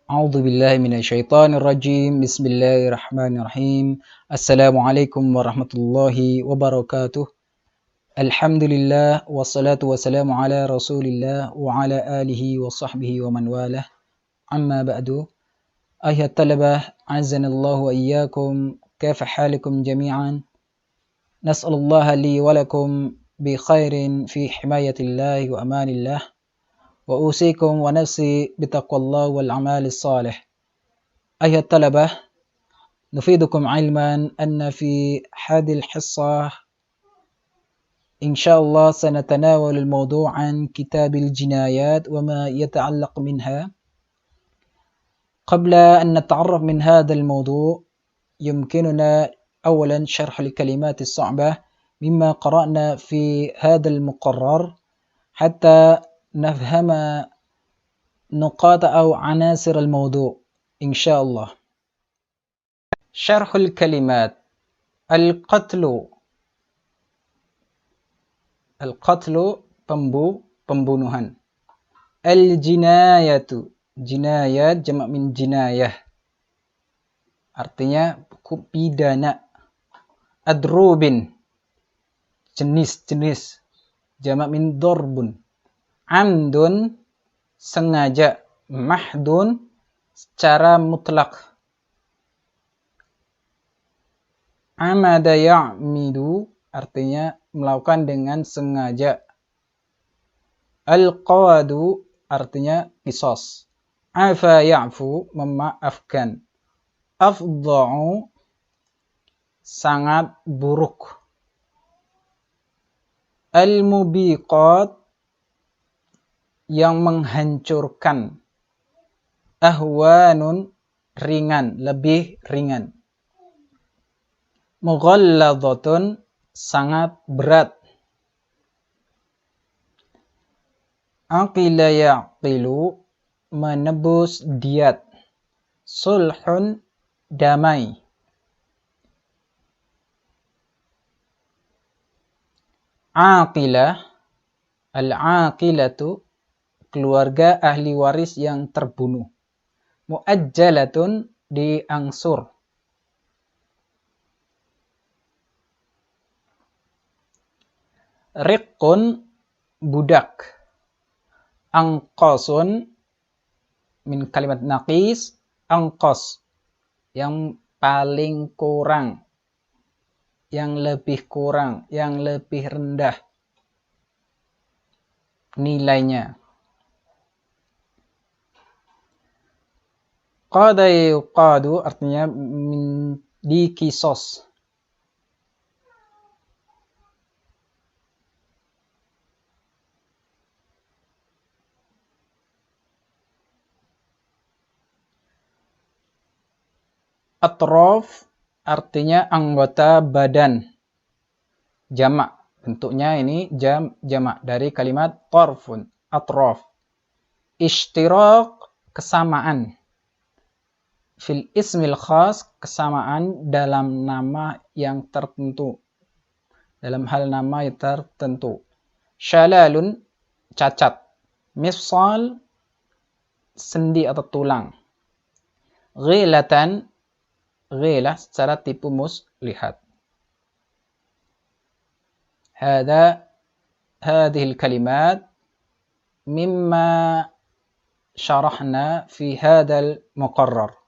أعوذ بالله من الشيطان الرجيم بسم الله الرحمن الرحيم السلام عليكم ورحمة الله وبركاته الحمد لله والصلاة والسلام على رسول الله وعلى آله وصحبه ومن والاه أما بعد أيها الطلبة أعزنا الله وإياكم كيف حالكم جميعا نسأل الله لي ولكم بخير في حماية الله وأمان الله وأوصيكم ونفسي بتقوى الله والأعمال الصالح أيها الطلبة نفيدكم علما أن في هذه الحصة إن شاء الله سنتناول الموضوع عن كتاب الجنايات وما يتعلق منها. قبل أن نتعرف من هذا الموضوع يمكننا أولا شرح الكلمات الصعبة مما قرأنا في هذا المقرر حتى نفهم نقاط أو عناصر الموضوع إن شاء الله. شرح الكلمات. القتل pembunuhan. Al-jinayatu, jinayat jamak min jinayah, artinya pidana. Adrubin, jenis-jenis, jamak min dorbun. Amdun, sengaja. Mahdun, secara mutlak. Amada ya'midu, artinya melakukan dengan sengaja. Al-qawadu, artinya qisas. Afa ya'fu, memaafkan. Afda'u, sangat buruk. Al-mubiqat, yang menghancurkan. Ahwanun, ringan, lebih ringan. Mughalladhatun, sangat berat. Aqila yaqilu, menebus diat. Sulhun, damai. Aqilah, al-aqilatu, keluarga ahli waris yang terbunuh. Muajjalatun, diangsur. Riqqun, budak. Angqasun, min kalimat naqis, angqas, yang paling kurang, yang lebih kurang, yang lebih rendah nilainya. Qada yuqadu, artinya dikisos. Atrof, artinya anggota badan. Jamak, bentuknya ini jamak dari kalimat torfun, atrof. Ishtirak, kesamaan. Fil ismil khas, kesamaan dalam nama yang tertentu. Dalam hal nama yang tertentu. Syalalun, cacat. Mifsal, sendi atau tulang. Ghilatan, ghilah secara tipu muslihat. هذه الكلمات مما شرحنا في هذا المقرر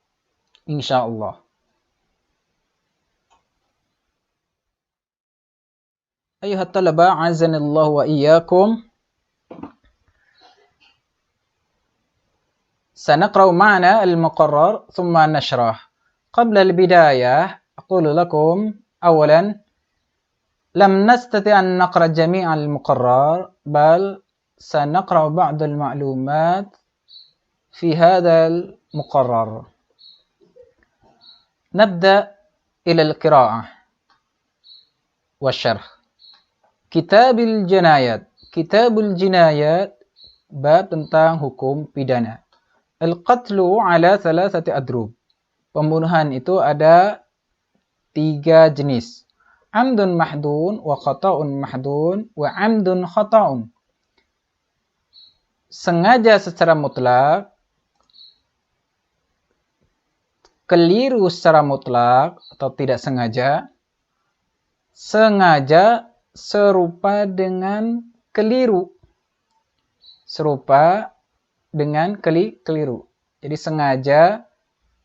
إن شاء الله. أيها الطلبة أعزني الله وإياكم سنقرأ معنا المقرر ثم نشرح. قبل البداية أقول لكم أولا لم نستطع أن نقرأ جميع المقرر بل سنقرأ بعض المعلومات في هذا المقرر. نبدأ إلى القراءة والشرح. كتاب الجنايات. كتاب الجنايات bab tentang hukum pidana. Al-qatlu ala thalathati adrub. Pembunuhan itu ada 3 jenis. Amdun mahdun wa khata'un mahdun wa amdun khata'un. Sengaja secara mutlak keliru secara mutlak atau tidak sengaja, sengaja serupa dengan keliru. Serupa dengan keliru. Jadi sengaja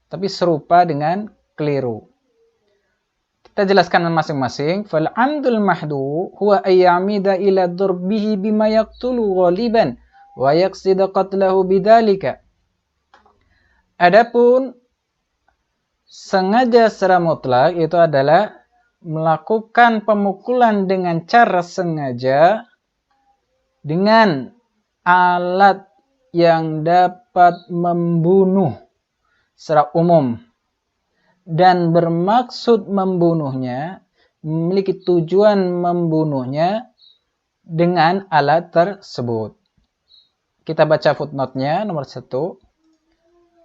tapi serupa dengan keliru. Kita jelaskan masing-masing. Fal amdul mahdu huwa ayyamida ila durbihi bima yaqtulu ghaliban wa yaqsida qatlahu bidzalika. Adapun sengaja secara mutlak itu adalah melakukan pemukulan dengan cara sengaja dengan alat yang dapat membunuh secara umum dan bermaksud membunuhnya, memiliki tujuan membunuhnya dengan alat tersebut. Kita baca footnote-nya nomor 1.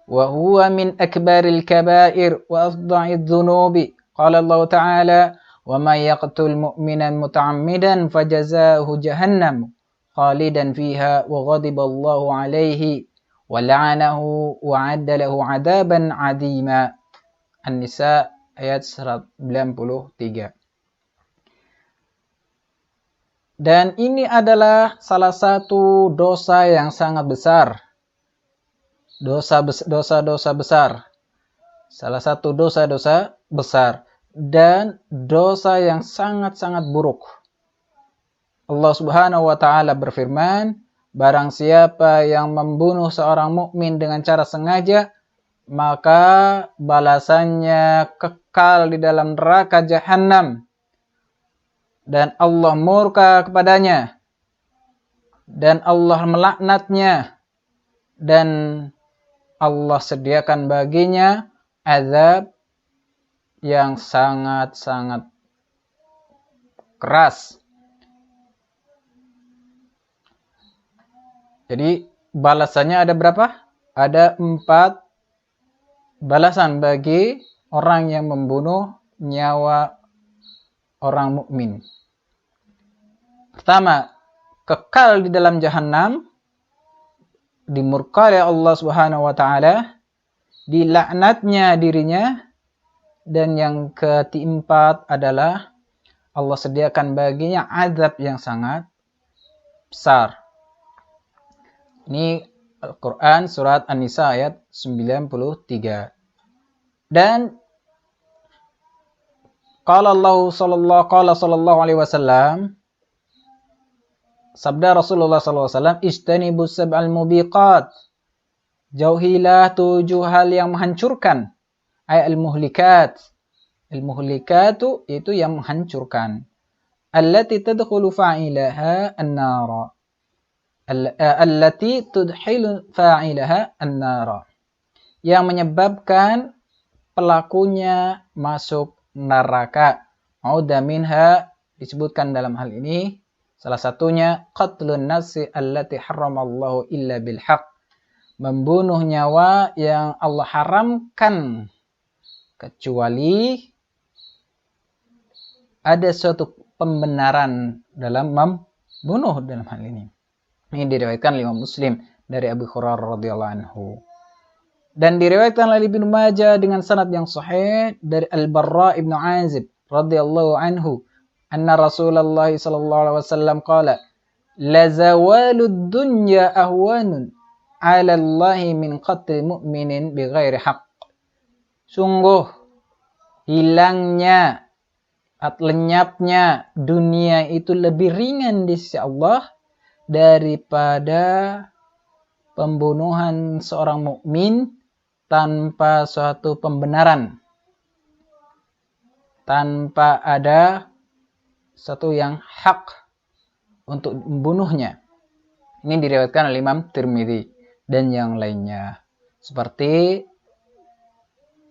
Wa huwa min akbaril kabair wa afdha'idz dzunubi. Qala Allah Ta'ala, "Wa may yaqtul mu'minan muta'ammidan fajazaahu jahannam khalidan fiha wa ghadiba Allahu 'alaihi wa la'anahu wa 'adda lahu 'adaban 'azima." An-Nisa ayat 93. Dan ini adalah salah satu dosa yang sangat besar. Dosa-dosa besar. Salah satu dosa-dosa besar. Dan dosa yang sangat-sangat buruk. Allah Subhanahu wa Ta'ala berfirman, barang siapa yang membunuh seorang mukmin dengan cara sengaja, maka balasannya kekal di dalam neraka Jahannam. Dan Allah murka kepadanya. Dan Allah melaknatnya. Dan Allah sediakan baginya azab yang sangat-sangat keras. Jadi balasannya ada berapa? Ada 4 balasan bagi orang yang membunuh nyawa orang mukmin. Pertama, kekal di dalam Jahannam, dimurka oleh Allah Subhanahu wa Ta'ala, dilaknatnya dirinya, dan yang keempat adalah Allah sediakan baginya azab yang sangat besar. Ini Al-Quran surat An-Nisa ayat 93. Dan qala sallallahu alaihi wasallam, sabda Rasulullah sallallahu alaihi wasallam, istanibu sab'al mubiqat, jauhilah 7 hal yang menghancurkan. Al-muhlikat. Al-muhlikatu itu yang menghancurkan. Allati tadkhulu fa'ilaha an-nara. Allati tudhilu fa'ilaha an-nara. Yang menyebabkan pelakunya masuk neraka. Auda minha, disebutkan dalam hal ini salah satunya qatlun nafsi allati harramallahu illa bil haqq. Membunuh nyawa yang Allah haramkan kecuali ada suatu pembenaran dalam membunuh dalam hal ini. Ini diriwayatkan oleh Imam Muslim dari Abu Hurairah radhiyallahu anhu. Dan diriwayatkan oleh Ibnu Majah dengan sanad yang sahih dari Al-Barra ibn Azib radhiyallahu anhu, anna Rasulullah sallallahu alaihi wasallam qala, la zawalud dunya ahwanun 'ala Allah min qatl mu'minin bighairi haqq. Sungguh hilangnya atau lenyapnya dunia itu lebih ringan di sisi Allah daripada pembunuhan seorang mukmin tanpa suatu pembenaran, tanpa ada satu yang hak untuk membunuhnya. Ini diriwayatkan oleh Imam Tirmidzi dan yang lainnya, seperti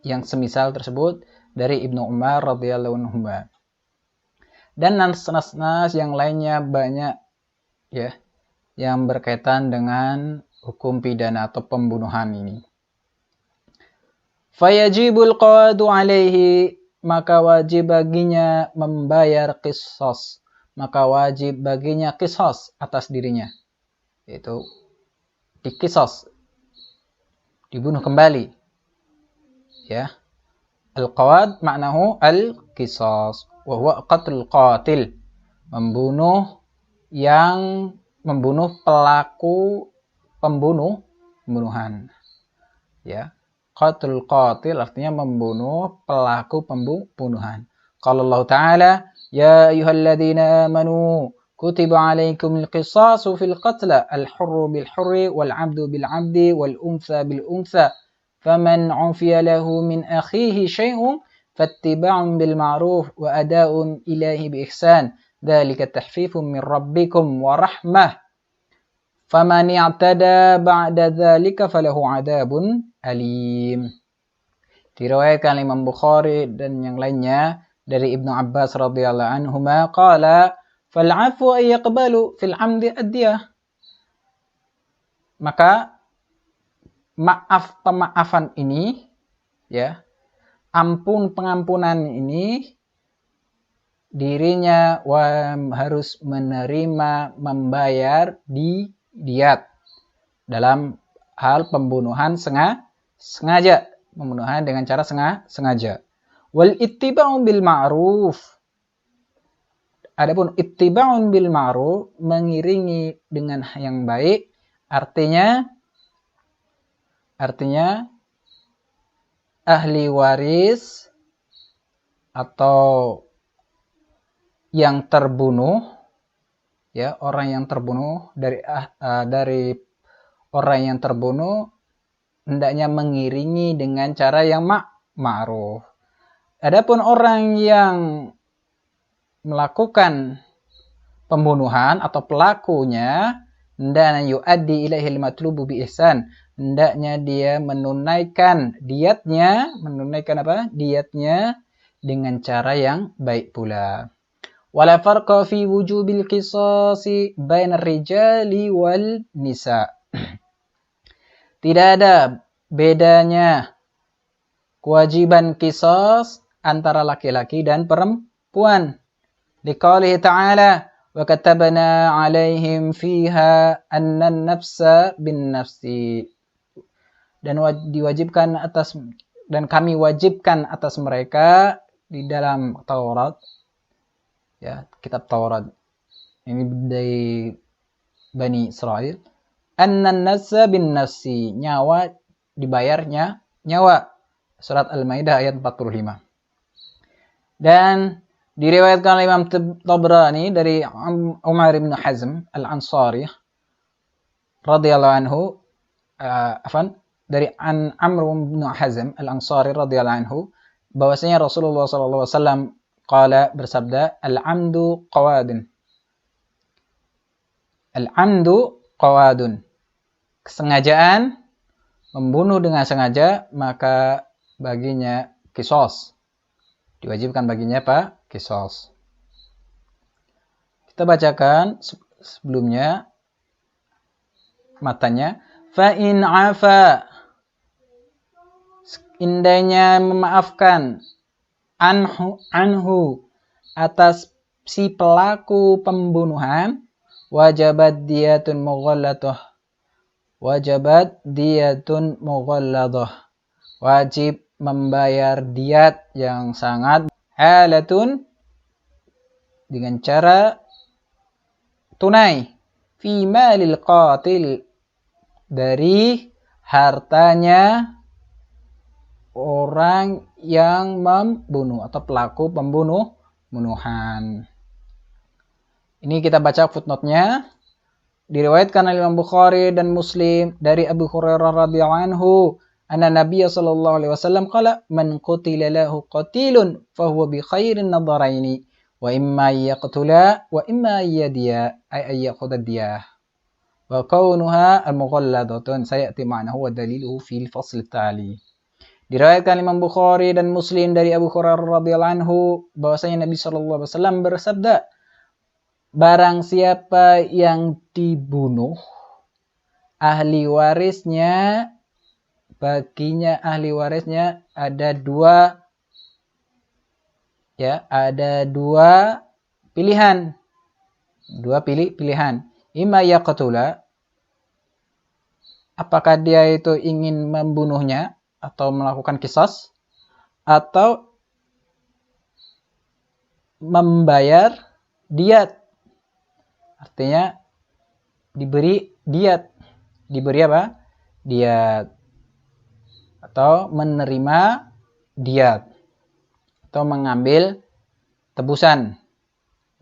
yang semisal tersebut dari Ibnu Umar radhiyallahu anhu. Dan nas-nas yang lainnya banyak ya yang berkaitan dengan hukum pidana atau pembunuhan ini. Fayajibul qadu alaihi, maka wajib baginya membayar qisas, maka wajib baginya qisas atas dirinya, yaitu diqisas, dibunuh kembali, ya. Al-qawad maknahu al-qisas wa huwa qatlul qatil, membunuh pelaku pembunuhan. Ya. Qatlul qatil artinya membunuh pelaku pembunuhan. Qala Allah Ta'ala, ya ayyuhalladzina amanu kutiba alaikumul qisasu fil qatla al-hurru bil hurri wal 'abdu bil 'abdi wal untha bil untha faman 'ufiya lahu min akhihi syai'un fattiba'un bil ma'ruf wa ada'un ilaihi bi ihsan dzalika tahfifun min rabbikum wa rahmah faman i'tada ba'da dzalika falahu 'adzabun alim. Diriwayatkan Imam Bukhari dan yang lainnya dari Ibnu Abbas radhiyallahu anhuma qala fal 'afwu ay yaqbalu fil 'amdi ad-diyah. Maka pemaafan ini, ya, pengampunan ini dirinya harus menerima membayar diyat dalam hal pembunuhan sengaja, pembunuhan dengan cara sengaja. Wal ittiba'u bil ma'ruf. Adapun ittiba'un bil ma'ruf, mengiringi dengan yang baik, artinya ahli waris atau yang terbunuh, ya, orang yang terbunuh dari orang yang terbunuh hendaknya mengiringi dengan cara yang ma'ruf. Adapun orang yang melakukan pembunuhan atau pelakunya hendaknya yu'addi ilaihil matlubu bi ihsan, hendaknya dia menunaikan diyatnya dengan cara yang baik pula. Wala farqa fi wujubil qisasi bainar rijali wal nisa. Tidak ada bedanya kewajiban qisas antara laki-laki dan perempuan. Liqaulihi ta'ala wa katabna 'alaihim fiha anna an-nafsa bin-nafsi. Dan kami wajibkan atas mereka di dalam Taurat, ya, kitab Taurat ini dari Bani Israel, annan nafsa bin nafsi, nyawa dibayarnya nyawa. Surat Al-Maidah ayat 45. Dan diriwayatkan oleh Imam Tabrani dari Umar bin Hazm Al-Ansari radhiyallahu anhu, dari Amr bin Hazm Al-Ansari radhiyallahu anhu, bahwasanya Rasulullah sallallahu alaihi wasallam qala, bersabda, al-'amdu qawadun. Al-'amdu qawadun. Kesengajaan, membunuh dengan sengaja, maka baginya qisas. Diwajibkan baginya apa? Qisas. Kita bacakan sebelumnya matanya. Fa in 'afa, indahnya memaafkan, anhu atas si pelaku pembunuhan, wajibat diyatun mughalladah, wajib membayar diat yang sangat halatun, dengan cara tunai, fi malil qatil, dari hartanya orang yang membunuh atau pelaku pembunuhan. Ini kita baca footnote-nya. Diriwayatkan oleh Imam Bukhari dan Muslim dari Abu Hurairah radhiyallahu anhu, anna Nabiy sallallahu alaihi wasallam qala, man qutila lahu qatilun fa huwa bi khairin nadharaini wa imma yaqtula wa imma yadiya, ay yakhudha diyah wa kaunuha al-mughalladatun sayati ma'nahu wa daliluhu fil fasl tali. Diriwayatkan Imam Bukhari dan Muslim dari Abu Hurairah radhiyallahu anhu, bahwasanya Nabi sallallahu alaihi wasallam bersabda, barang siapa yang dibunuh, baginya ahli warisnya ada dua pilihan. Imma yaqtula, apakah dia itu ingin membunuhnya atau melakukan qisas, atau membayar diat. Artinya diberi diat. Diberi apa? Diat. Atau menerima diat. Atau mengambil tebusan.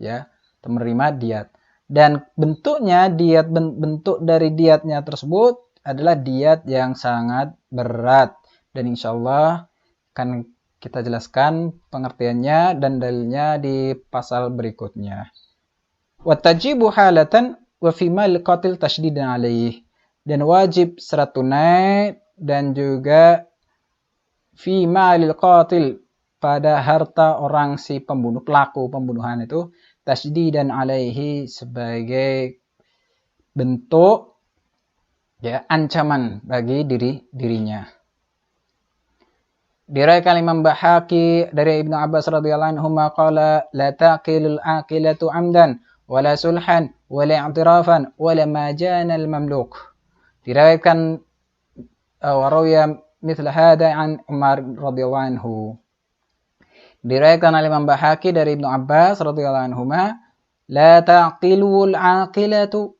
Ya, atau menerima diat. Dan bentuknya diat, bentuk dari diatnya tersebut adalah diat yang sangat berat. Dan insya Allah akan kita jelaskan pengertiannya dan dalilnya di pasal berikutnya. Watajibu halatan wa fi mal qatil tashdidan alaih. Dan wajib secara tunai dan juga fi malil qatil, pada harta orang si pembunuh, pelaku pembunuhan itu, tasdidan alaihi, sebagai bentuk ya ancaman bagi dirinya. Diriwayatkan Imam Bahaki dari Ibnu Abbas radhiyallahu anhu qala la taqilul aqilatu amdan wala sulhan wala i'tirafan wala majana al mamluk. Diriwayatkan warawiya mithla hada an Umar radhiyallahu anhu. Diriwayatkan oleh Imam Bahaki dari Ibnu Abbas radhiyallahu anhu, la taqilul aqilatu,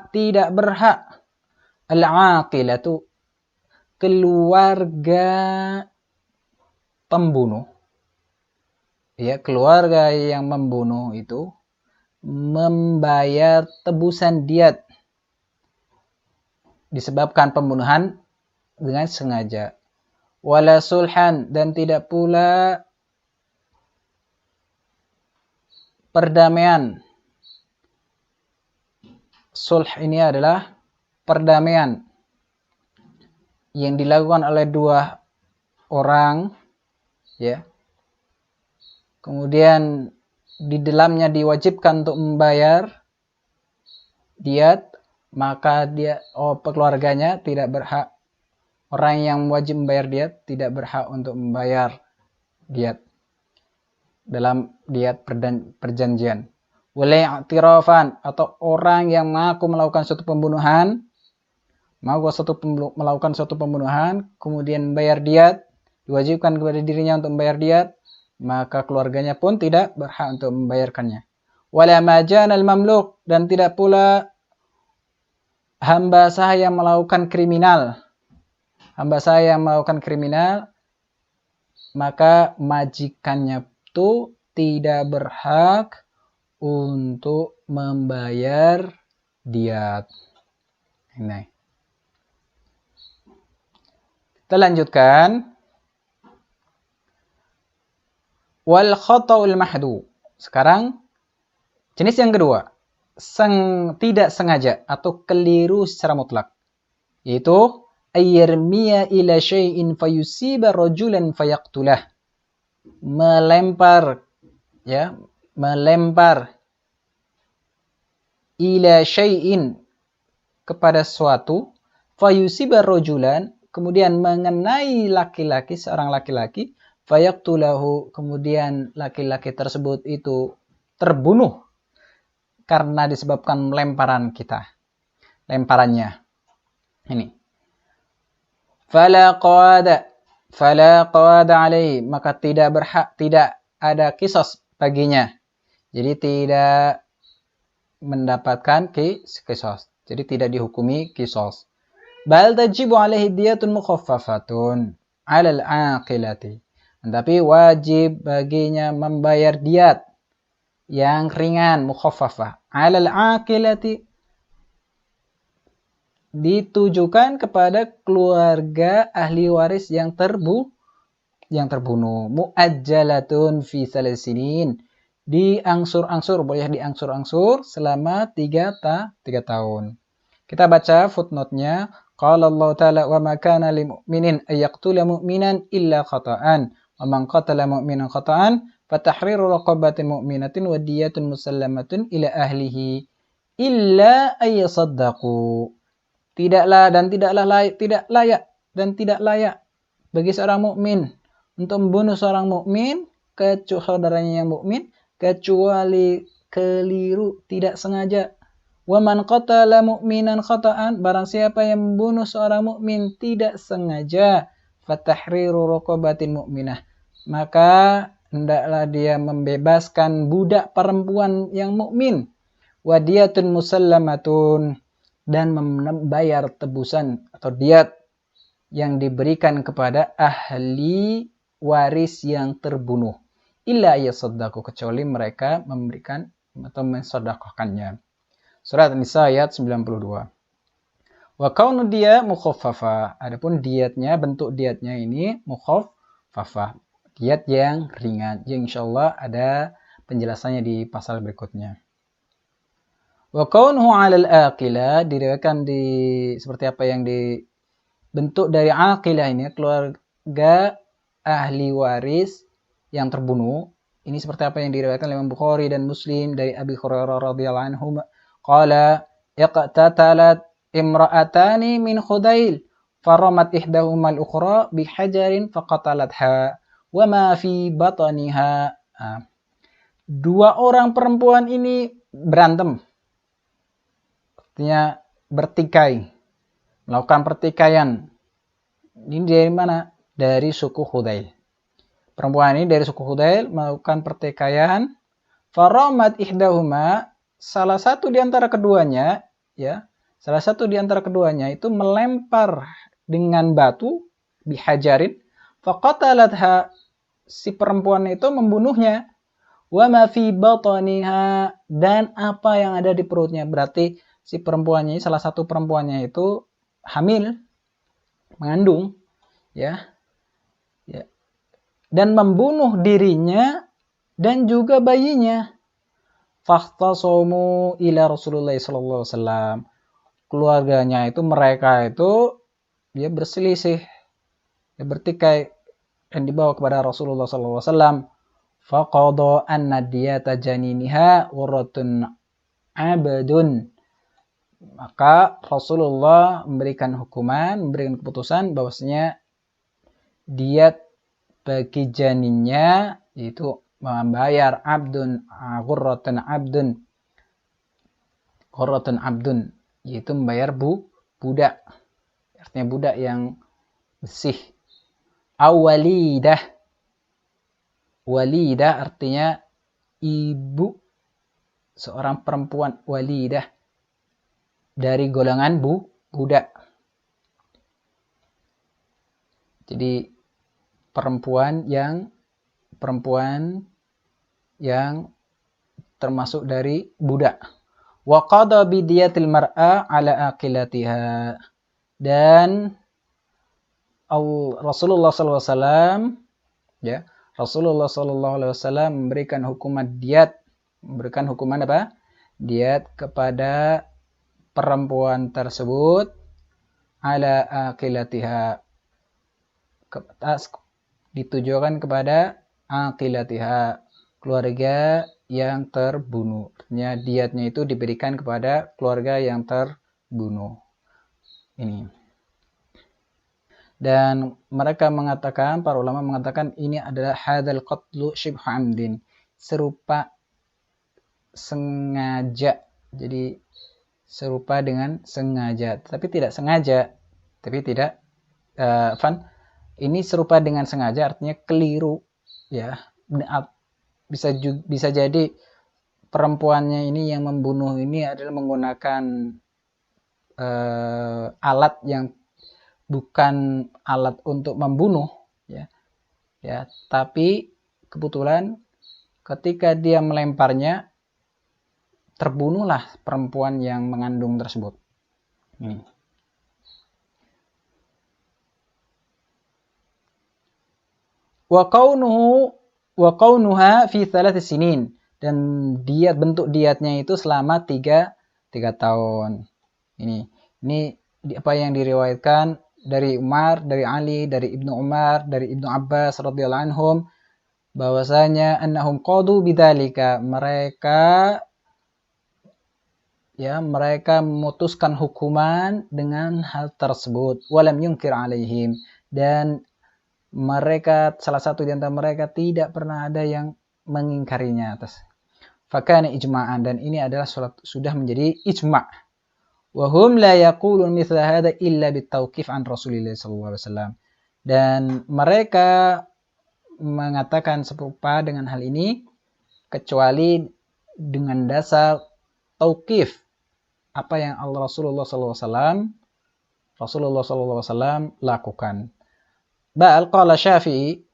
tidak berhak al-aqilatu, keluarga pembunuh, ya, keluarga yang membunuh itu membayar tebusan diat disebabkan pembunuhan dengan sengaja. Wala sulhan, dan tidak pula perdamaian. Sulh ini adalah perdamaian yang dilakukan oleh dua orang, ya. Kemudian di dalamnya diwajibkan untuk membayar diat, maka keluarganya tidak berhak. Orang yang wajib membayar diat tidak berhak untuk membayar diat dalam diat perjanjian. Wala i'tirafan, atau orang yang mengaku melakukan suatu pembunuhan, melakukan suatu pembunuhan, kemudian membayar diat, diwajibkan kepada dirinya untuk membayar diat, maka keluarganya pun tidak berhak untuk membayarkannya. Wala majanal mamluk, dan tidak pula hamba sah yang melakukan kriminal. Hamba sah yang melakukan kriminal, maka majikannya itu tidak berhak untuk membayar diat. Ini. Kita lanjutkan. Wal khata'ul mahdu. Sekarang jenis yang kedua, tidak sengaja atau keliru secara mutlak, yaitu ayyarmiya ila syai'in fayusiba rajulan fayaqtulah. Melempar ila syai'in, kepada suatu, fayusiba rajulan, kemudian mengenai laki-laki, seorang laki-laki, fayaqtulahu, kemudian laki-laki tersebut itu terbunuh karena disebabkan lemparannya. Ini. Fala qawada alaihi, maka tidak ada qisas baginya. Jadi tidak mendapatkan qisas. Jadi tidak dihukumi qisas. Bal tajibu alaihi diyatun mukhaffafatun 'ala al-aqilati. Tapi wajib baginya membayar diat yang ringan, mukhaffafah. 'Ala al-aqilati, ditujukan kepada keluarga ahli waris yang terbunuh. Mu'ajjalatun fi salasinin, diangsur-angsur, boleh diangsur-angsur selama 3 tahun. Kita baca footnote-nya. Qala Allah Ta'ala, wa ma kana lil mu'minin ay yaqtula mu'minan illa khata'an, wa man qatala mu'minan khata'an fatahriru raqabatin mu'minatin wa diyatun musallamatun ila ahlihi illa ay yasaddaqu. Tidak layak bagi seorang mukmin untuk membunuh seorang mukmin, saudaranya yang mukmin, kecuali keliru, tidak sengaja. Wa man qatala mu'minan khata'an, barang siapa yang membunuh seorang mukmin tidak sengaja, fatahriru raqabatin mu'minah, maka hendaklah dia membebaskan budak perempuan yang mukmin, wadiyatun musallamatun, dan membayar tebusan atau diat yang diberikan kepada ahli waris yang terbunuh, illa yasaddaqu, kecuali mereka memberikan atau mensedekahkannya. Surat An-Nisa ayat 92. Wa kaunu dia mukhaffafa, adapun diatnya, bentuk diatnya ini mukhaffafa, diat yang ringan. Yang insyaallah ada penjelasannya di pasal berikutnya. Wa kaunuhu 'alal aqila, diriwayatkan di seperti apa yang dibentuk dari aqilah ini, keluarga ahli waris yang terbunuh. Ini seperti apa yang diriwayatkan oleh Imam Bukhari dan Muslim dari Abi Hurairah radhiyallahu anhu, qala iqtatalat imra'atani min Khudail faramat ihdahuma al-ukhra bihajarin faqatalatha wa ma fi batniha. Dua orang perempuan ini berantem, artinya bertikai, melakukan pertikaian. Ini dari mana? Dari suku Khudail. Perempuan ini dari suku Khudail melakukan pertikaian. Faramat ihdahuma, salah satu di antara keduanya, ya, salah satu di antara keduanya itu melempar dengan batu bihajarin, faqatalatha, si perempuan itu membunuhnya, wa ma fi batniha, dan apa yang ada di perutnya. Berarti si perempuannya, salah satu perempuannya itu hamil, mengandung, ya, dan membunuh dirinya dan juga bayinya. Fakhtasamu ila Rasulullah sallallahu alaihi wasallam, keluarganya itu, mereka itu dia berselisih, dia bertikai, dan dibawa kepada Rasulullah sallallahu alaihi wasallam. Faqada anna diyata janiniha waratun abadun, maka Rasulullah memberikan keputusan bahwasanya diat bagi janinnya itu membayar ghurratun abdun, yaitu membayar budak, artinya budak yang bersih. Walidah artinya ibu, seorang perempuan, walidah dari golongan budak. Jadi perempuan yang termasuk dari budak. Wa qada bi diyatil mar'a ala aqilatiha, dan Rasulullah sallallahu alaihi wasallam, ya, Rasulullah sallallahu alaihi wasallam memberikan hukuman apa? Diat kepada perempuan tersebut ala aqilatiha, ditujukan kepada aqilatiha, keluarga yang terbunuh. Artinya diatnya itu diberikan kepada keluarga yang terbunuh. Ini. Dan mereka mengatakan, para ulama mengatakan, ini adalah hadzal qatlu syibhu amdin, serupa sengaja. Jadi serupa dengan sengaja, tapi tidak sengaja. Ini serupa dengan sengaja, artinya keliru, ya. Bisa jadi perempuannya ini yang membunuh ini adalah menggunakan alat yang bukan alat untuk membunuh, ya. Tapi kebetulan ketika dia melemparnya, terbunuhlah perempuan yang mengandung tersebut. Wa kaunuha fi 3 sinin, dan bentuk diatnya itu selama 3 tahun. Ini apa yang diriwayatkan dari Umar, dari Ali, dari Ibnu Umar, dari Ibnu Abbas radhiyallahu anhum, bahwasanya annahum qadu bidzalika, mereka memutuskan hukuman dengan hal tersebut, walam yunkir alaihim, dan mereka, salah satu di antara mereka tidak pernah ada yang mengingkarinya atas. Fakana ijma'an, dan ini adalah sudah menjadi ijma'. Wa hum la yaqulun mithla hadha illa bitauqif an Rasulillah sallallahu alaihi wasallam. Dan mereka mengatakan serupa dengan hal ini kecuali dengan dasar tauqif, apa yang Rasulullah SAW lakukan. Bal qala Syafi'i,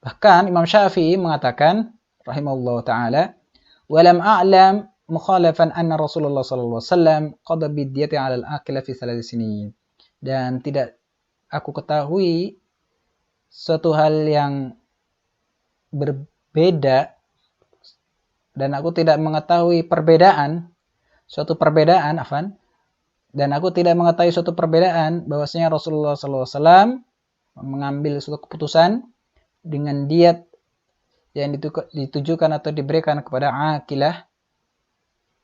bahkan Imam Syafi'i mengatakan rahimahullah taala, walam a'lam mukhalafan anna Rasulullah sallallahu alaihi wasallam qada bidyati 'ala al-aqila fi 3 sinin. Dan tidak aku ketahui suatu hal yang berbeda, dan aku tidak mengetahui suatu perbedaan bahwasanya Rasulullah SAW mengambil suatu keputusan dengan diat yang ditujukan atau diberikan kepada aqilah,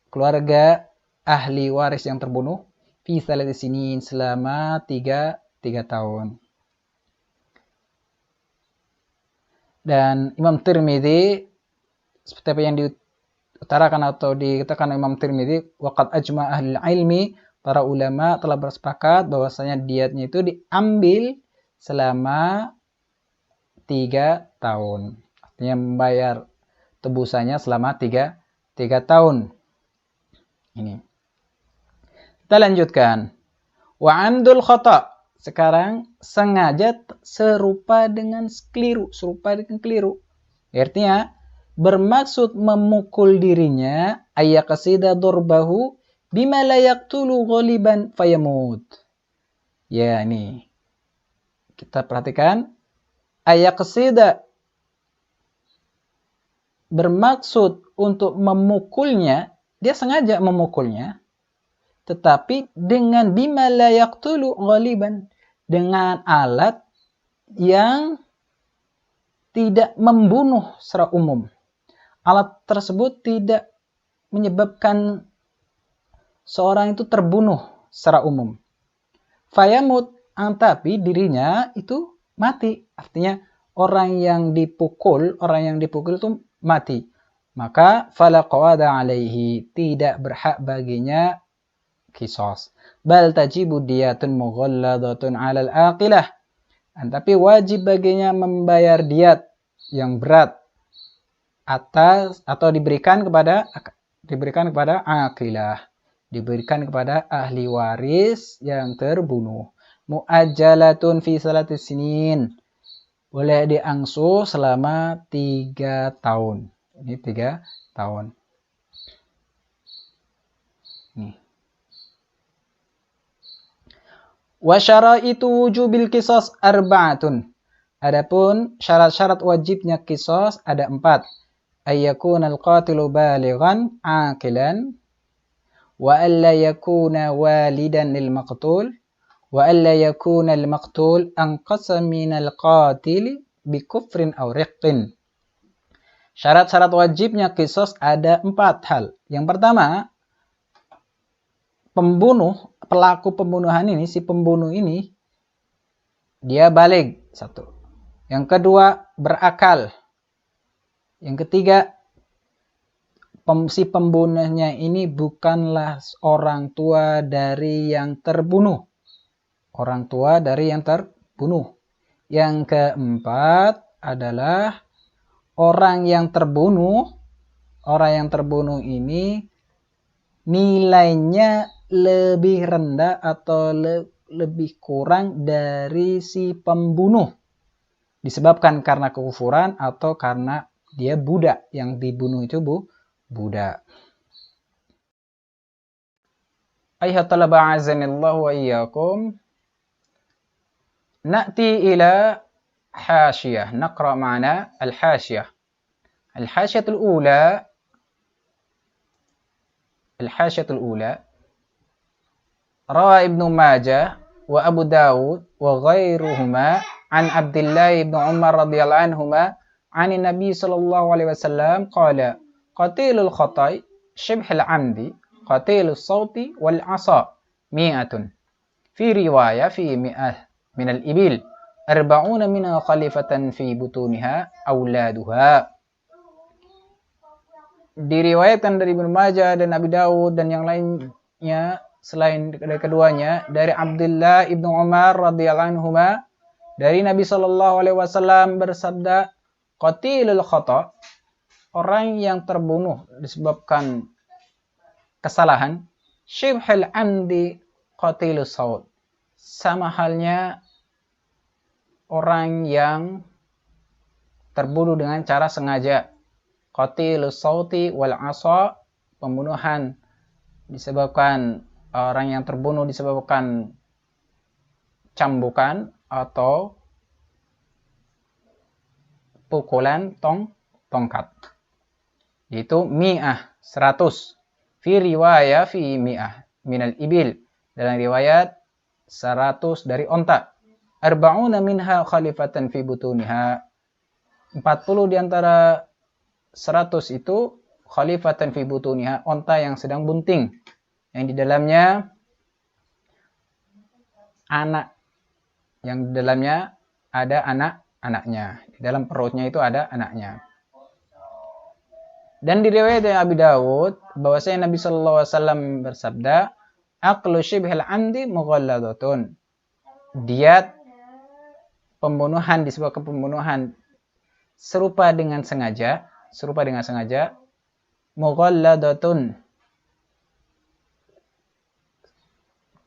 keluarga ahli waris yang terbunuh, fi 3 sinin, selama 3 tahun. Dan Imam Tirmidzi, seperti apa yang diutarakan atau dikatakan Imam Tirmidzi, waqad ajma ahli ilmi, para ulama telah bersepakat bahwasanya diatnya itu diambil selama 3 tahun. Artinya membayar tebusannya selama 3 tahun. Ini. Kita lanjutkan. Wa amdul khata'. Sekarang sengaja serupa dengan keliru. Artinya bermaksud memukul dirinya, ayyaqsida durbahu bima la yaqtulu ghaliban fayamut. Ya, ini. Kita perhatikan, ayyaqsida bermaksud untuk memukulnya, dia sengaja memukulnya, tetapi dengan bima la yaqtulu ghaliban, dengan alat yang tidak membunuh secara umum. Alat tersebut tidak menyebabkan seorang itu terbunuh secara umum. Fayamut, tapi dirinya itu mati. Artinya orang yang dipukul itu mati. Maka fala qawada alaihi, tidak berhak baginya qisas. Bal tajibu diyatun mughalladatun 'alal aqilah. Tapi wajib baginya membayar diat yang berat atas atau diberikan kepada aqilah, diberikan kepada ahli waris yang terbunuh. Mu'ajjalatun fi 3 sinin, boleh diangsuh selama 3 tahun. Ini 3 tahun. Nih. Wa syaraitu wujubil qisas arba'atun. Adapun syarat-syarat wajibnya qisas ada 4. Ayyakuna al-qatilu balighan aqilan, wa alla yakuna walidan lil maqtul, wa alla yakuna al maqtul anqasa min al qatil bi kufrin aw riqqin. Syarat-syarat wajibnya qisas ada 4 hal. Yang pertama, pelaku pembunuhan ini, si pembunuh ini, dia baligh, 1. Yang kedua, berakal. Yang ketiga, si pembunuhnya ini bukanlah orang tua dari yang terbunuh. Yang keempat adalah orang yang terbunuh ini nilainya lebih rendah atau lebih kurang dari si pembunuh, disebabkan karena kekufuran atau karena dia budak, yang dibunuh itu budak. Ayuhat talaba azanillahu wa iyyakum. Na'ti ila hashiyah. Naqra ma'na al-hashiyah. Al-hashiyatul ula. Rawa Ibnu Majah wa Abu Dawud wa ghairuhuma an Abdullah ibn Umar radhiyallahu anhuma an Nabi sallallahu alaihi wasallam qala qatilul khata'i shibhul amdi qatilus sawti wal asa mi'atun fi riwayah fi mi'ah min al-ibil arba'una min khalifatan fi butuniha auladuha. Diriwayatkan dari Ibnu Majah dan Abi Dawud dan yang lainnya selain dari keduanya, dari Abdullah ibnu Umar radhiyallahu anhuma, Dari Nabi Shallallahu Alaihi Wasallam bersabda, qatilul khata, orang yang terbunuh disebabkan kesalahan, syibhul amdi qatilus saud, sama halnya orang yang terbunuh dengan cara sengaja. Qatilus sauti wal asa, pembunuhan disebabkan orang yang terbunuh disebabkan cambukan atau pukulan tongkat. Itu mi'ah, 100. Fi riwayah fi mi'ah minal ibil. Dalam riwayat 100 dari onta. Arba'una minha khalifatan fi butuniha. 40 di antara 100 itu khalifatan fi butuniha, onta yang sedang bunting. Yang di dalamnya anak. Yang di dalamnya ada anak-anaknya. Di dalam perutnya itu ada anaknya. Dan di riwayat Abi Dawud bahwasanya Nabi sallallahu alaihi wasallam bersabda, aqlu shibhil amdi mughalladatun. Diat pembunuhan disebabkan pembunuhan serupa dengan sengaja, mughalladatun.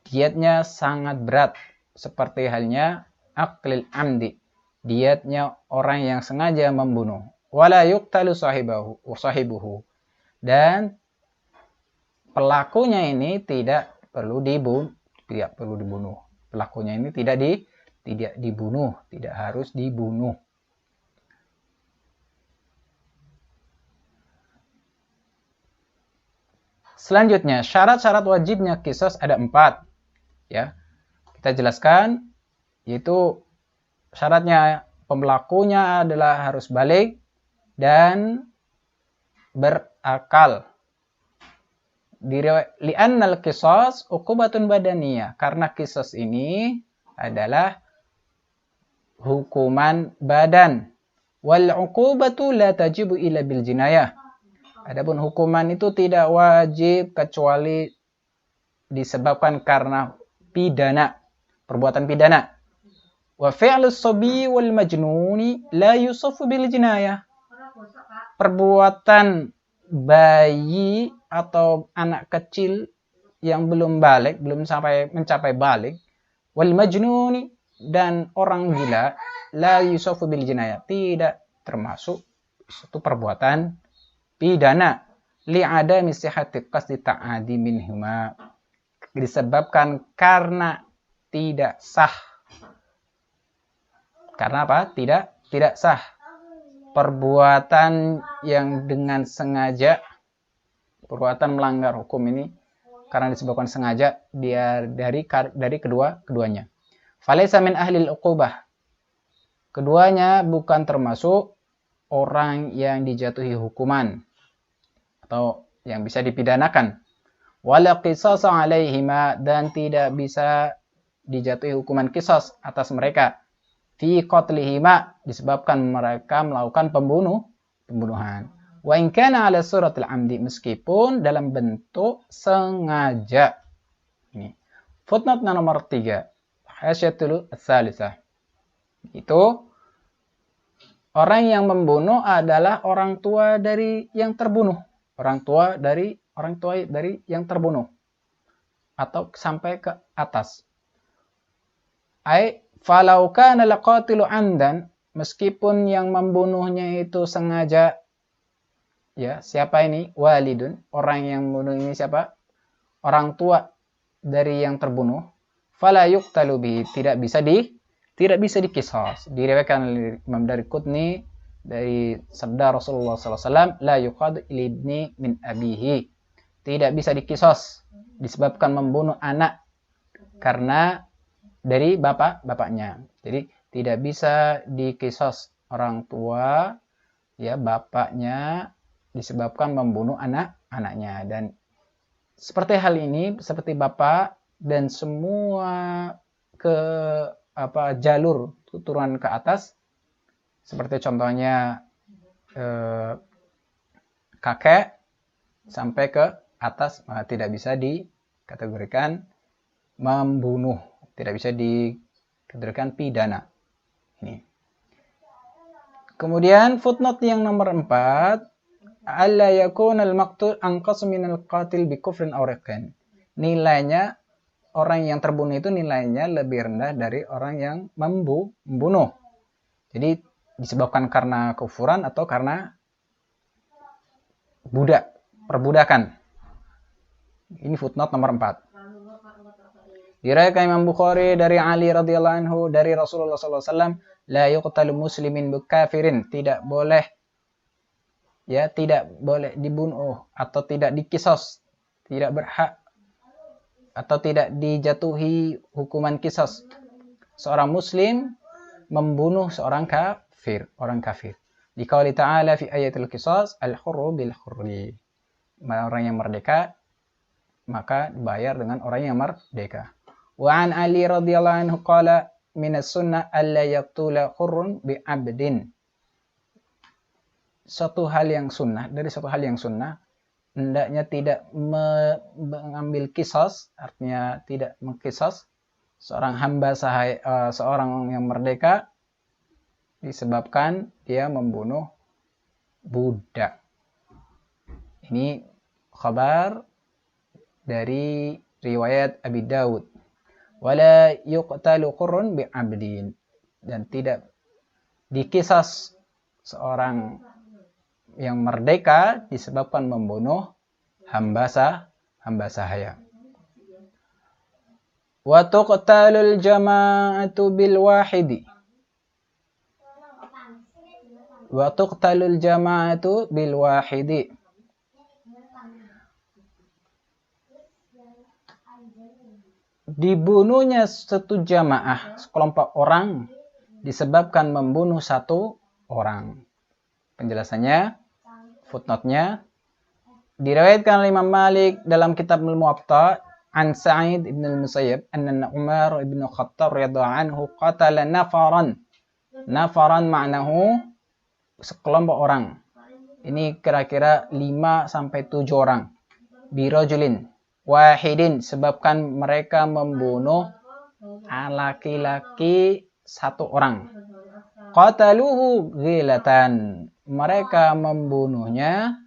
Diatnya sangat berat, seperti halnya aqlil amdi, diatnya orang yang sengaja membunuh. Wala yuqtalu sahibuhu, dan pelakunya ini tidak perlu dibunuh. Pelakunya ini tidak dibunuh, tidak harus dibunuh. Selanjutnya, syarat-syarat wajibnya qisas ada 4. Ya, kita jelaskan, yaitu syaratnya pelakunya adalah harus balik dan berakal. Li'annal qisas uqubatun badaniyah, karena qisas ini adalah hukuman badan. Wal uqubatu la tajibu illa bil jinayah. Adapun hukuman itu tidak wajib kecuali disebabkan karena pidana, perbuatan pidana. Wa fi'lus sabi wal majnuni la yusafu bil jinayah. Perbuatan bayi atau anak kecil yang belum balik, belum mencapai balik, wal majnuni, dan orang gila, la yusafu bil jinayah, tidak termasuk itu perbuatan pidana. Li'adami sihhati qasdi ta'adi minhuma, disebabkan karena tidak sah. Karena apa? Tidak sah. Perbuatan yang dengan sengaja, perbuatan melanggar hukum ini karena disebabkan sengaja dia dari keduanya. Falaysa min ahlil uqubah. Keduanya bukan termasuk orang yang dijatuhi hukuman atau yang bisa dipidanakan. Wala qisasa alaihima, dan tidak bisa dijatuhi hukuman qisas atas mereka. Fi qatlihima, disebabkan mereka melakukan pembunuhan. Wa in kana ala suratil amdi, meskipun dalam bentuk sengaja. Ini footnote nomor 3, hasyatul tsalitsah. Itu orang yang membunuh adalah orang tua dari yang terbunuh. Orang tua dari yang terbunuh atau sampai ke atas. Falau kana laqatilu amdan, meskipun yang membunuhnya itu sengaja. Ya, siapa ini? Walidun, orang yang membunuh ini siapa? Orang tua dari yang terbunuh. Fala yuqtalu bihi, tidak bisa diqisas. Diriwayatkan oleh Imam Daraqutni dari sabda Rasulullah SAW, la yuqad libni min abihi, tidak bisa diqisas disebabkan membunuh anak karena dari bapaknya. Jadi tidak bisa diqisas orang tua, ya, bapaknya disebabkan membunuh anaknya. Dan seperti hal ini, seperti bapak dan semua jalur turunan ke atas, seperti contohnya kakek sampai ke atas, tidak bisa dikategorikan membunuh, tidak bisa dikategorikan pidana. Ini. Kemudian footnote yang nomor 4, alla yakuna al-maqtul anqas min al-qatil bi kufrin aw riqqin. Nilainya orang yang terbunuh itu nilainya lebih rendah dari orang yang membunuh. Jadi disebabkan karena kufuran atau karena perbudakan. Ini footnote nomor 4. Diriwayatkan Imam Bukhari dari Ali radhiyallahu anhu dari Rasulullah SAW, la yuqtalu muslimin bikafirin, tidak boleh dibunuh atau tidak dikisos, tidak berhak atau tidak dijatuhi hukuman kisos seorang muslim membunuh seorang kafir, orang kafir. Liqauli ta'ala fi ayatil qisas al-hurru bil hurri. Orang yang merdeka maka dibayar dengan orang yang merdeka. Wa an Ali radhiyallahu anhu qala min as-sunnah alla yaqtula hurrun bi 'abdin. Dari satu hal yang sunnah, hendaknya tidak mengambil kisos, artinya tidak mengkisos seorang hamba seorang yang merdeka disebabkan dia membunuh budak. Ini khabar dari riwayat Abi Dawud. Wala yuqtalu hurrun bi 'abdin, dan tidak dikisas seorang yang merdeka disebabkan membunuh hamba sahaya. Wa tuqtalul jama'atu bil wahidi. Wa tuqtalul jama'atu bil wahidi. Dibunuhnya satu jamaah, sekelompok orang disebabkan membunuh satu orang. Penjelasannya, footnote-nya, diriwayatkan oleh Imam Malik dalam kitab Al-Muwatta an Sa'id ibn al-Musayyib anna Umar ibn Khattab radhiyallahu anhu qatala nafaran. Nafaran ma'nahu sekelompok orang. Ini kira-kira 5 sampai 7 orang. Birajulin wahidin, sebabkan mereka membunuh laki-laki satu orang. Qataluhu ghilatan, mereka membunuhnya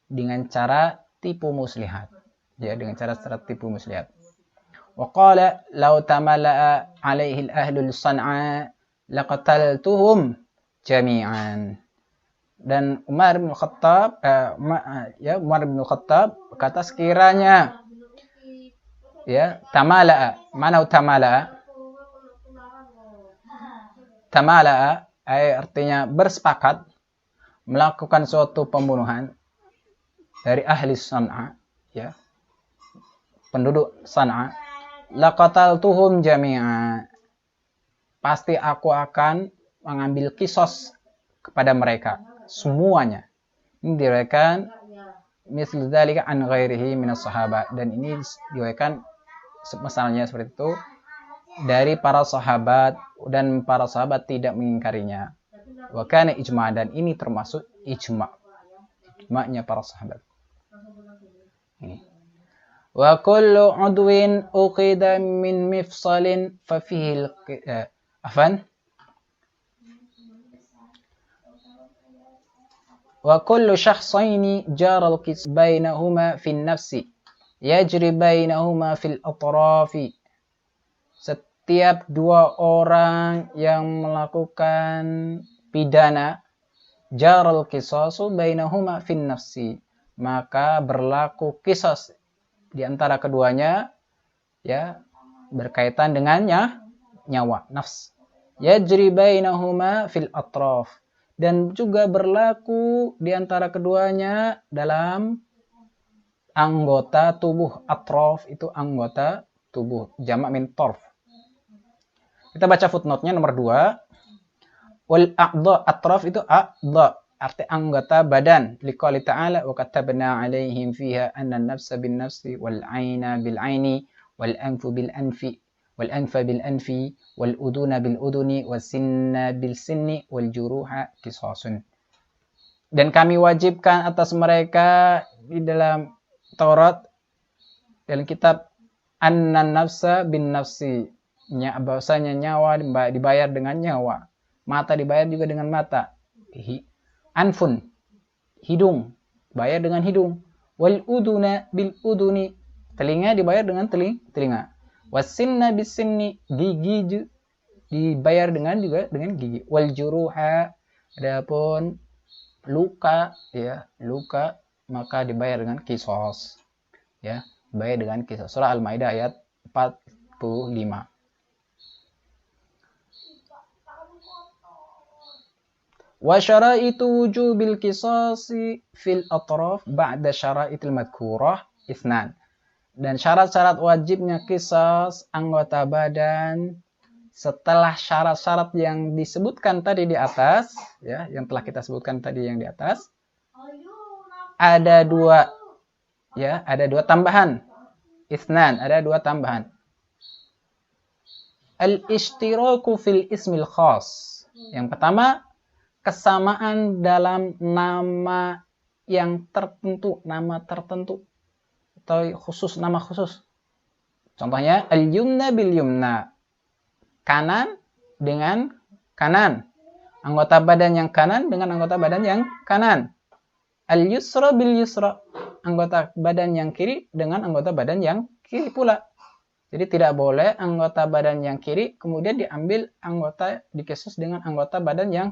dengan cara tipu muslihat. Ya, dengan cara tipu muslihat. Wa qala law tamala'a alaihi al-ahlul san'a laqataltuhum jami'an. Dan Umar bin Khattab kata sekiranya tamala'a, mana tamala'a? Tamala'a artinya bersepakat melakukan suatu pembunuhan dari ahli San'a, penduduk San'a, laqataltuhum jami'a, pasti aku akan mengambil kisos kepada mereka semuanya. Ini diriwayatkan misal dzalika an ghairihi minas sahabat, dan ini diriwayatkan misalnya seperti itu dari para sahabat, dan para sahabat tidak mengingkarinya. Wa kana ijma', dan ini termasuk ijma'nya para sahabat. Ini. Wa kullu udwin uqida min mifsalin fa fihi wa kullu shakhsaini jara al-qis bainahuma fi an-nafsi yajri bainahuma fil atrafi. Setiap dua orang yang melakukan pidana, jaral qisasu bainahuma fin nafsi, maka berlaku qisas di antara keduanya, berkaitan dengannya nyawa, nafs. Yajri bainahuma fil atraf, dan juga berlaku di antara keduanya dalam anggota tubuh. Atraf itu anggota tubuh, jamak min torf. Kita baca footnote-nya nomor 2. Wal a'dha, atraf itu a'dha, arti anggota badan. Liqali ta'ala wa katabna 'alaihim fiha anna an-nafsa bin-nafsi wal 'aina bil-'aini wal anfu bil-anfi wal anfa bil-anfi wal uduna bil-uduni was sinna bil-sinni wal juruha qisasun. Dan kami wajibkan atas mereka di dalam Taurat, dalam kitab, anna nafsa bin nafsi, bahwasanya nyawa dibayar dengan nyawa, Mata dibayar juga dengan mata. Anfun, hidung, bayar dengan hidung. Wal uduna bil uduni, telinga dibayar dengan telinga. Wasinna bis sinni, gigi dibayar juga dengan gigi. Wal juruha, adapun luka, ya, luka maka dibayar dengan kisos, ya, dibayar dengan kisos. Surah Al-Maidah ayat 45. Wa syaraitu wujubil qisasi fil atraf ba'da syaraitil madhkurah itsnan. Dan syarat-syarat wajibnya qisas anggota badan setelah syarat-syarat yang disebutkan tadi di atas, ya, yang telah kita sebutkan tadi yang di atas, ada dua, ya, ada dua tambahan. Itsnan, ada dua tambahan. Al-ishtiraku fil ismil khas. Yang pertama, kesamaan dalam nama yang tertentu, nama tertentu atau khusus, nama khusus. Contohnya al-yumna bil yumna, kanan dengan kanan, anggota badan yang kanan dengan anggota badan yang kanan. Al-yusra bil yusra, anggota badan yang kiri dengan anggota badan yang kiri pula. Jadi tidak boleh anggota badan yang kiri kemudian diambil anggota dikisos dengan anggota badan yang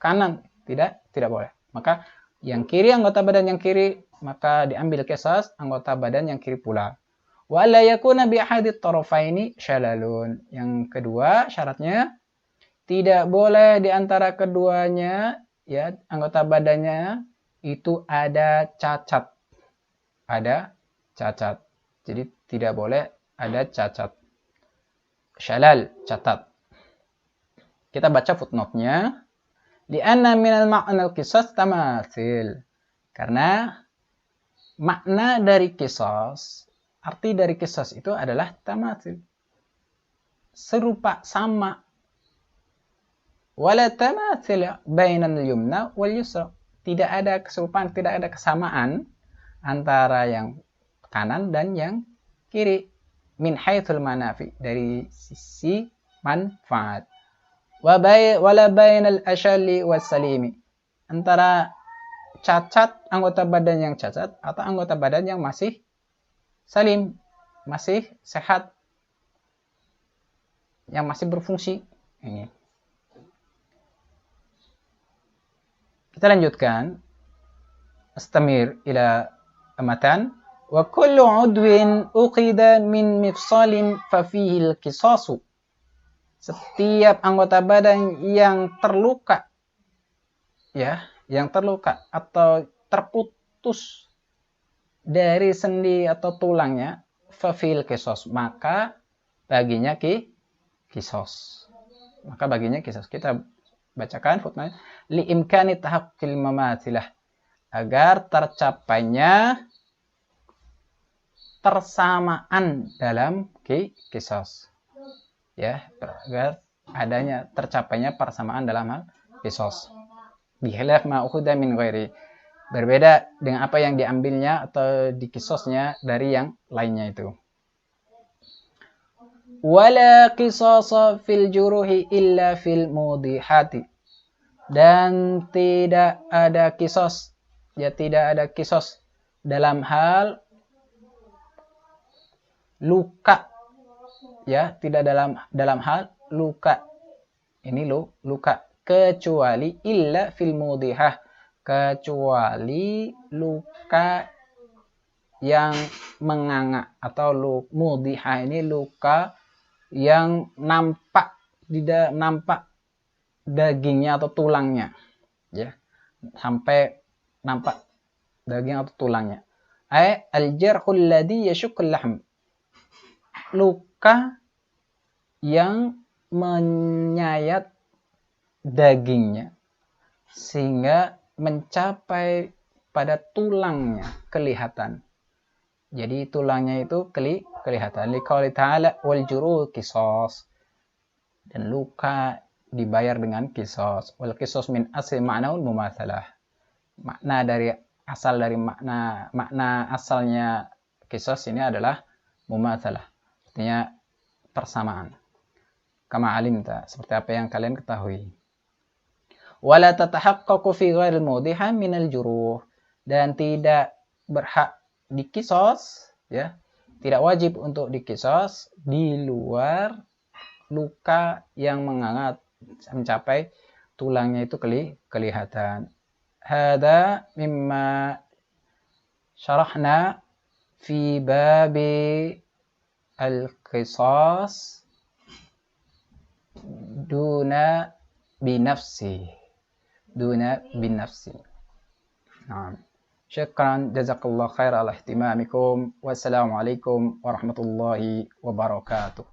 kanan, tidak boleh. Maka yang kiri, anggota badan yang kiri, maka diambil qisas anggota badan yang kiri pula. Wa la yakuna bi ahadit tarafaini syalalun. Yang kedua syaratnya tidak boleh di antara keduanya, ya, anggota badannya itu ada cacat. Ada cacat. Jadi tidak boleh ada cacat. Syalal, catat. Kita baca footnote-nya. Li'anna minal ma'nal qisas tamathil. Karena makna dari qisas, arti dari qisas itu adalah tamathil. Serupa, sama. Wala tamathil bainal yumna wal yusra. Tidak ada keserupaan, tidak ada kesamaan antara yang kanan dan yang kiri. Min haitsul manafi, dari sisi manfaat. Wala bainal asyali was salimi, antara cacat, anggota badan yang cacat atau anggota badan yang masih salim, masih sehat, yang masih berfungsi. Ini. Kita lanjutkan. Astamir ila amatan. Wa kullu udwin uqida min mifsalin fa fihi al-qisasu. Setiap anggota badan yang terluka, ya, yang terluka atau terputus dari sendi atau tulangnya, fafil kisos, maka baginya kisos. Maka baginya kisos. Kita bacakan footnote. Li imkani tahaqqil mamathilah, agar tercapainya persamaan dalam kisos. Ya, agar adanya tercapainya persamaan dalam hal kisos. Bihilaf ma ukhudha min ghairi, berbeda dengan apa yang diambilnya atau dikisosnya dari yang lainnya itu. Wala qisasa fil juruhi illa fil mudihati, dan tidak ada kisos, ya, tidak ada kisos dalam hal luka, ya, tidak dalam hal luka. Ini luka, kecuali illa fil mudihah, kecuali luka yang menganga, atau mudihah ini luka yang nampak dagingnya atau tulangnya, ya, sampai nampak daging atau tulangnya. Al-jarhul ladzi yashuqqul lahm, luka yang menyayat dagingnya sehingga mencapai pada tulangnya kelihatan. Jadi tulangnya itu kelihatan. Liqauli ta'ala wal juruh qisas, dan luka dibayar dengan qisas. Wal qisas min asli ma'naul mumatsalah. Makna dari makna asalnya qisas ini adalah mumatsalah, artinya persamaan. kama alimta, seperti apa yang kalian ketahui. Wala tatahaqqaqu fi ghairil mawdiha minal juruh, dan tidak berhak dikisos, ya, tidak wajib untuk dikisos di luar luka yang menganga mencapai tulangnya itu kelihatan. Hada mimma syarahna fi babi al-qisas duna binafsi. Nah, syukran jazakallah khair ala ihtimamikum. Wassalamualaikum warahmatullahi wabarakatuh.